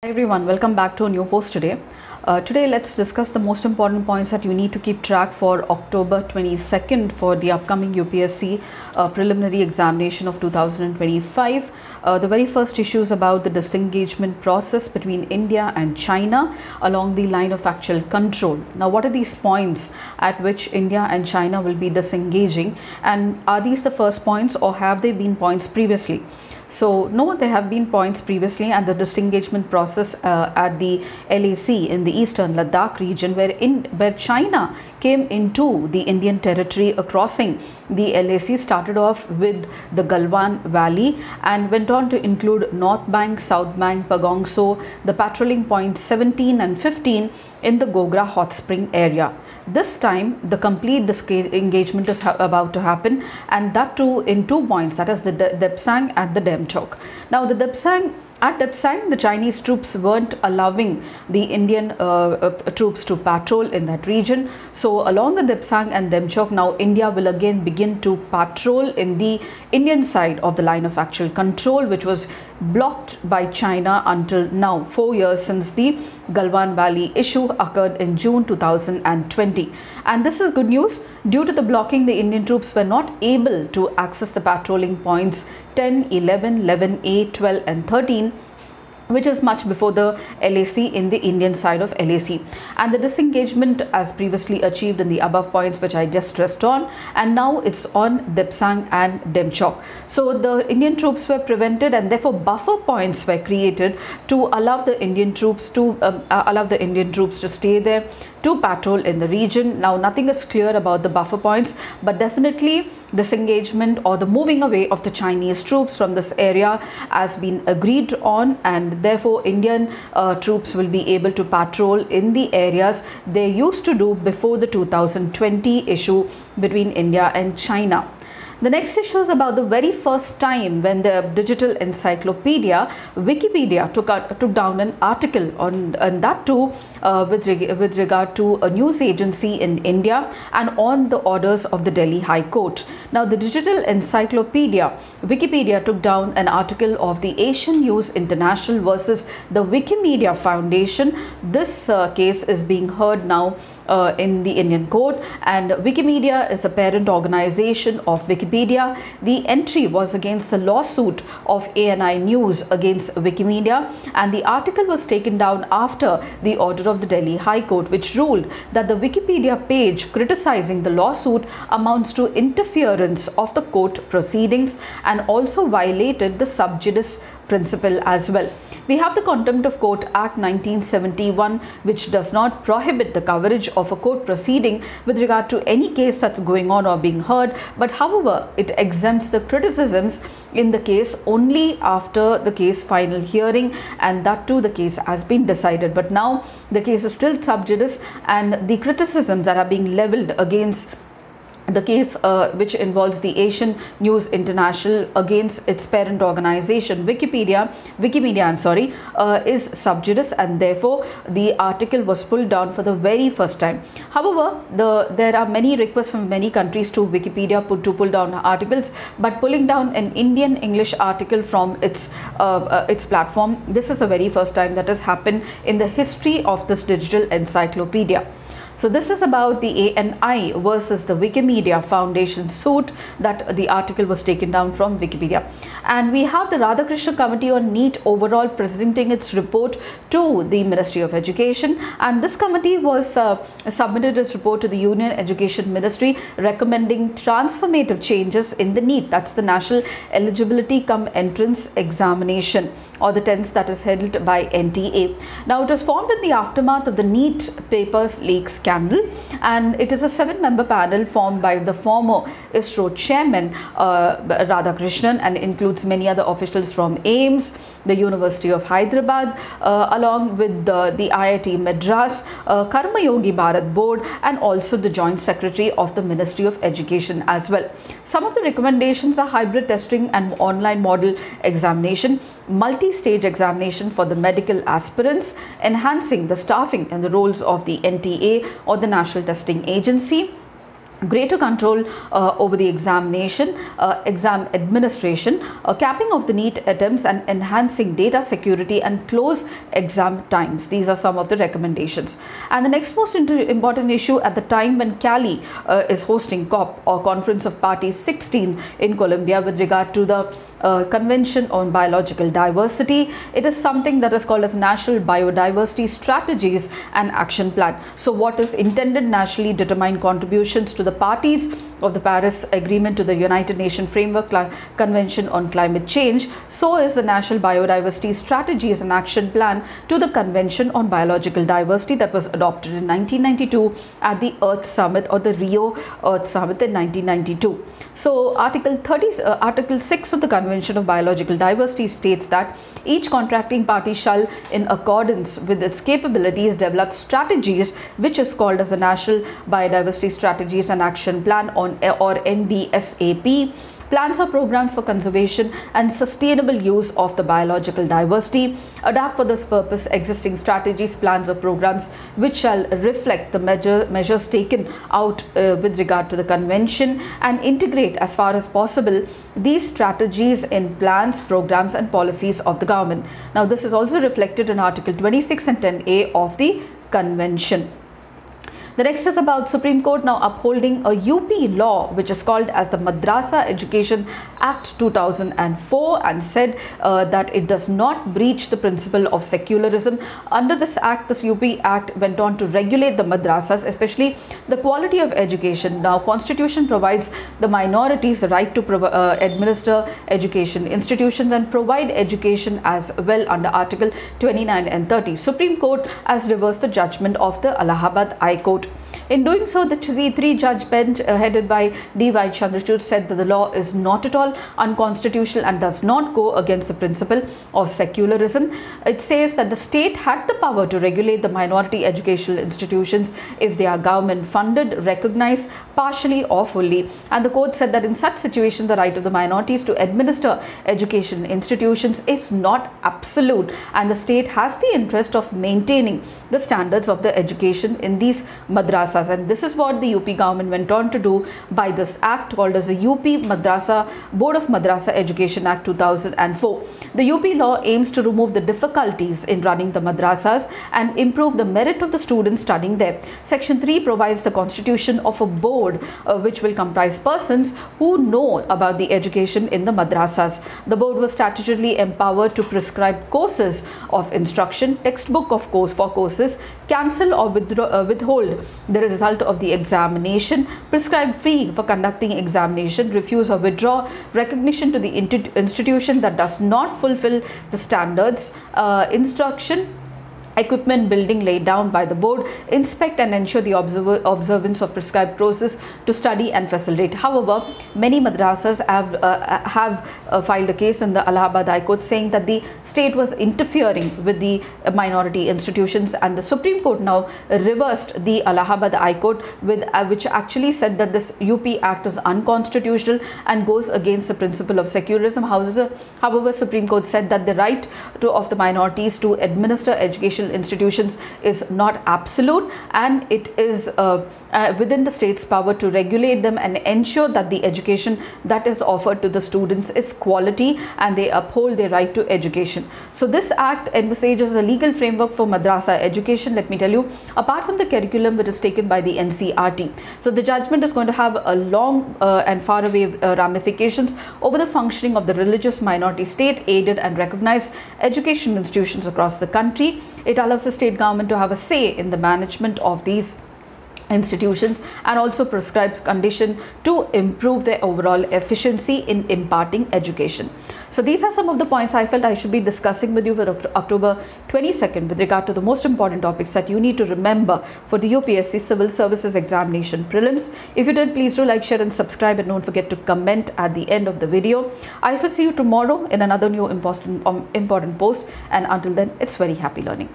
Hi everyone, welcome back to a new post today. Today let's discuss the most important points that you need to keep track for October 22nd for the upcoming UPSC preliminary examination of 2025. The very first issue is about the disengagement process between India and China along the line of actual control. Now, what are these points at which India and China will be disengaging, and are these the first points or have they been points previously? So no, there have been points previously, and the disengagement process at the LAC in the eastern Ladakh region, where China came into the Indian territory crossing the LAC, started off with the Galwan Valley and went on to include North Bank, South Bank, Pagong So, the patrolling points 17 and 15 in the Gogra hot spring area. This time the complete engagement is about to happen, and that too in 2 points, that is the Depsang and the Demchok. Now the at Depsang, the Chinese troops weren't allowing the Indian troops to patrol in that region. So along the Depsang and Demchok, now India will again begin to patrol in the Indian side of the line of actual control, which was blocked by China until now, 4 years since the Galwan Valley issue occurred in June 2020. And this is good news. Due to the blocking, the Indian troops were not able to access the patrolling points 10, 11, 11A, 12 and 13, which is much before the LAC in the Indian side of LAC. And the disengagement as previously achieved in the above points which I just stressed on, and now it's on Depsang and Demchok. So the Indian troops were prevented, and therefore buffer points were created to allow the Indian troops to stay there, to patrol in the region. Now nothing is clear about the buffer points, but definitely disengagement or the moving away of the Chinese troops from this area has been agreed on, and therefore Indian troops will be able to patrol in the areas they used to do before the 2020 issue between India and China. The next issue is about the very first time when the digital encyclopedia Wikipedia took down an article on, and that too with regard to a news agency in India and on the orders of the Delhi High Court. Now the digital encyclopedia Wikipedia took down an article of the Asian News International versus the Wikimedia Foundation. This case is being heard now in the Indian court, and Wikimedia is a parent organization of Wikipedia. The entry was against the lawsuit of ANI News against Wikimedia, and the article was taken down after the order of the Delhi High Court, which ruled that the Wikipedia page criticizing the lawsuit amounts to interference of the court proceedings and also violated the sub judice principle as well. We have the Contempt of Court Act 1971, which does not prohibit the coverage of a court proceeding with regard to any case that's going on or being heard, but however it exempts the criticisms in the case only after the case final hearing, and that too the case has been decided. But now the case is still sub judice, and the criticisms that are being leveled against the case which involves the Asian News International against its parent organization Wikimedia is sub judice, and therefore the article was pulled down for the very first time. However, there are many requests from many countries to Wikipedia to pull down articles, but pulling down an Indian English article from its platform, this is the very first time that has happened in the history of this digital encyclopedia. So this is about the ANI versus the Wikimedia Foundation suit, that the article was taken down from Wikipedia. And we have the Radhakrishnan Committee on NEET overall presenting its report to the Ministry of Education, and this committee was submitted its report to the Union Education Ministry recommending transformative changes in the NEET, that's the National Eligibility Cum Entrance Examination, or the TENS that is held by NTA. Now it was formed in the aftermath of the NEET papers leak scandal, and it is a 7-member panel formed by the former ISRO chairman Radhakrishnan, and includes many other officials from AIMS, the University of Hyderabad, along with the IIT Madras, Karma Yogi Bharat Board, and also the Joint Secretary of the Ministry of Education as well. Some of the recommendations are hybrid testing and online model examination, multi-stage examination for the medical aspirants, enhancing the staffing and the roles of the NTA or the National Testing Agency, greater control over the examination, exam administration, capping of the NEET attempts, and enhancing data security and close exam times. These are some of the recommendations. And the next most important issue at the time when Cali is hosting COP, or Conference of Parties 16 in Colombia, with regard to the Convention on Biological Diversity. It is something that is called as National Biodiversity Strategies and Action Plan. So what is intended? Nationally determined contributions to the parties of the Paris Agreement to the United Nations Framework Convention on Climate Change. So is the National Biodiversity Strategies and Action Plan to the Convention on Biological Diversity that was adopted in 1992 at the Earth Summit, or the Rio Earth Summit in 1992. So Article 6 of the Convention of Biological Diversity states that each contracting party shall, in accordance with its capabilities, develop strategies which is called as the National Biodiversity Strategies and Action Plan or NBSAP. Plans or programs for conservation and sustainable use of the biological diversity, adapt for this purpose existing strategies, plans or programs which shall reflect the measures taken out with regard to the convention, and integrate as far as possible these strategies in plans, programs and policies of the government. Now this is also reflected in Article 26 and 10A of the convention. The next is about Supreme Court now upholding a UP law which is called as the Madrasa Education Act 2004, and said that it does not breach the principle of secularism. Under this act, this UP Act went on to regulate the madrasas, especially the quality of education. Now Constitution provides the minorities the right to administer education institutions and provide education as well under Article 29 and 30. Supreme Court has reversed the judgment of the Allahabad High Court. In doing so, the three-judge bench headed by D.Y. Chandrachud said that the law is not at all unconstitutional and does not go against the principle of secularism. It says that the state had the power to regulate the minority educational institutions if they are government funded, recognized partially or fully. And the court said that in such situations, the right of the minorities to administer education institutions is not absolute, and the state has the interest of maintaining the standards of the education in these madrasas. And this is what the UP government went on to do by this act called as the UP Madrasa Board of Madrasa Education Act 2004. The UP law aims to remove the difficulties in running the madrasas and improve the merit of the students studying there. Section 3 provides the constitution of a board which will comprise persons who know about the education in the madrasas. The board was statutorily empowered to prescribe courses of instruction, textbook of courses, cancel or withhold the result of the examination, prescribe fee for conducting examination, refuse or withdraw recognition to the institution that does not fulfill the standards, instruction, equipment, building laid down by the board, inspect and ensure the observance of prescribed process to study and facilitate. However, many madrasas have filed a case in the Allahabad High Court saying that the state was interfering with the minority institutions, and the Supreme Court now reversed the Allahabad High Court with which actually said that this UP Act is unconstitutional and goes against the principle of secularism. However, Supreme Court said that the right of the minorities to administer education institutions is not absolute, and it is within the state's power to regulate them and ensure that the education that is offered to the students is quality and they uphold their right to education. So this act envisages a legal framework for madrasa education. Let me tell you, apart from the curriculum which is taken by the NCRT, so the judgment is going to have a long and far away ramifications over the functioning of the religious minority state aided and recognized education institutions across the country. It allows the state government to have a say in the management of these institutions and also prescribes condition to improve their overall efficiency in imparting education. So these are some of the points I felt I should be discussing with you for October 22nd with regard to the most important topics that you need to remember for the UPSC Civil Services Examination Prelims. If you did, please do like, share and subscribe, and don't forget to comment at the end of the video. I shall see you tomorrow in another new important post, and until then, it's very happy learning.